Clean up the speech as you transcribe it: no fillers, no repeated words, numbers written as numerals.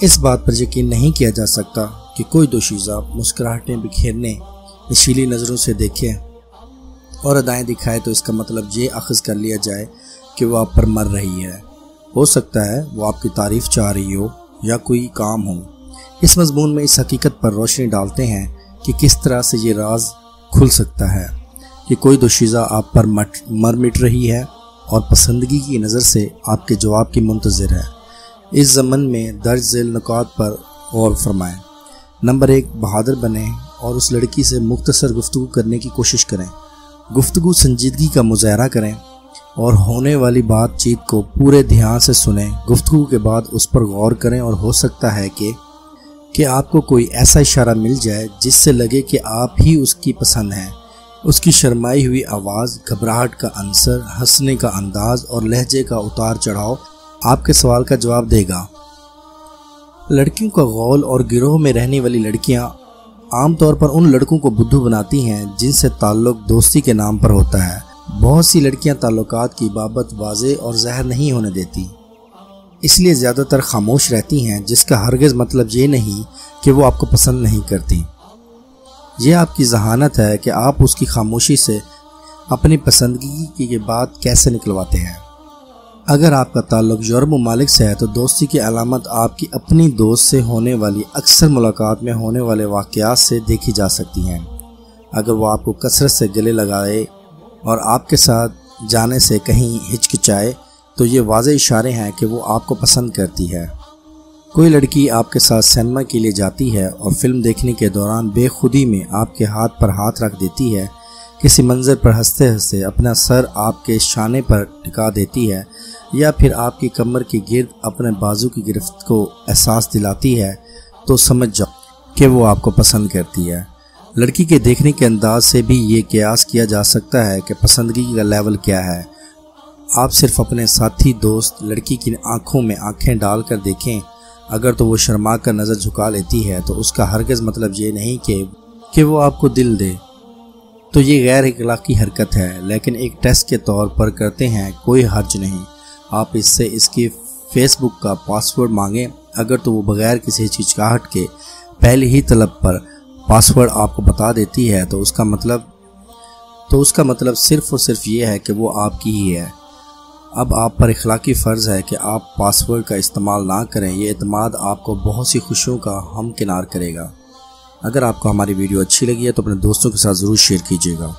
اس بات پر یقین نہیں کیا جا سکتا کہ کوئی دوشیزہ مسکراہٹیں بکھیرنے، نشیلی نظروں سے دیکھے اور ادائیں دکھائے تو اس کا مطلب یہ اخذ کر لیا جائے کہ وہ آپ پر مر رہی ہے۔ ہو سکتا ہے وہ آپ کی تعریف چاہ رہی ہو یا کوئی کام ہو۔ اس مضمون میں اس حقیقت پر روشنی ڈالتے ہیں کہ کس طرح سے یہ راز کھل سکتا ہے کہ کوئی دوشیزہ آپ پر مر مٹ رہی ہے اور پسندگی کی نظر سے آپ کے جواب کی منتظر ہے۔ اس ضمن میں درج ذیل نکات پر غور فرمائیں۔ نمبر 1، بہادر بنیں اور اس لڑکی سے مختصر گفتگو کرنے کی کوشش کریں۔ گفتگو سنجیدگی کا مظاہرہ کریں اور ہونے والی بات چیت کو پورے دھیان سے سنیں۔ گفتگو کے بعد اس پر غور کریں اور ہو سکتا ہے کہ آپ کو کوئی ایسا اشارہ مل جائے جس سے لگے کہ آپ ہی اس کی پسند ہیں۔ اس کی شرمائی ہوئی آواز، گھبراہٹ کا عنصر، ہنسنے کا انداز اور لہجے کا اتار چڑھاؤ آپ کے سوال کا جواب دے گا۔ لڑکیوں کا غول اور گروہ میں رہنے والی لڑکیاں عام طور پر ان لڑکوں کو بدھو بناتی ہیں جن سے تعلق دوستی کے نام پر ہوتا ہے۔ بہت سی لڑکیاں تعلقات کی بابت واضح اور ظاہر نہیں ہونے دیتی، اس لیے زیادہ تر خاموش رہتی ہیں، جس کا ہرگز مطلب یہ نہیں کہ وہ آپ کو پسند نہیں کرتی۔ یہ آپ کی ذہانت ہے کہ آپ اس کی خاموشی سے اپنی پسندگی کی بات کیسے نکلواتے ہیں۔ اگر آپ کا تعلق یورپ ممالک سے ہے تو دوستی کی علامت آپ کی اپنی دوست سے ہونے والی اکثر ملاقات میں ہونے والے واقعات سے دیکھی جا سکتی ہیں۔ اگر وہ آپ کو کثرت سے گلے لگائے اور آپ کے ساتھ جانے سے کہیں ہچکچائے تو یہ واضح اشارے ہیں کہ وہ آپ کو پسند کرتی ہے۔ کوئی لڑکی آپ کے ساتھ سینما کے لیے جاتی ہے اور فلم دیکھنے کے دوران بے خودی میں آپ کے ہاتھ پر ہاتھ رکھ دیتی ہے، کسی منظر پر ہنستے ہنستے اپنا سر آپ کے شانے پر ٹکا دیتی ہے یا پھر آپ کی کمر کی گرد اپنے بازو کی گرفت کو احساس دلاتی ہے، تو سمجھ جاؤ کہ وہ آپ کو پسند کرتی ہے۔ لڑکی کے دیکھنے کے انداز سے بھی یہ قیاس کیا جا سکتا ہے کہ پسندگی کا لیول کیا ہے۔ آپ صرف اپنے ساتھی دوست لڑکی کی آنکھوں میں آنکھیں ڈال کر دیکھیں، اگر تو وہ شرما کر نظر جھکا لیتی ہے تو اس کا ہرگز مطلب یہ نہیں کہ وہ آپ کو دل دے، تو یہ غیر اخلاقی حرکت ہے، لیکن ایک ٹیسٹ کے طور پر کرتے ہیں، کوئی حرج نہیں۔ آپ اس سے اس کی فیس بک کا پاسورڈ مانگیں، اگر تو وہ بغیر کسی ہچکچاہٹ کے پہلی ہی طلب پر پاسورڈ آپ کو بتا دیتی ہے تو اس کا مطلب صرف اور صرف یہ ہے کہ وہ آپ کی ہی ہے۔ اب آپ پر اخلاقی فرض ہے کہ آپ پاسورڈ کا استعمال نہ کریں، یہ اعتماد آپ کو بہت سی خوشیوں کا ہمکنار کرے گا۔ اگر آپ کو ہماری ویڈیو اچھی لگی ہے تو اپنے دوستوں کے ساتھ ضرور شیئر کیجیے گا۔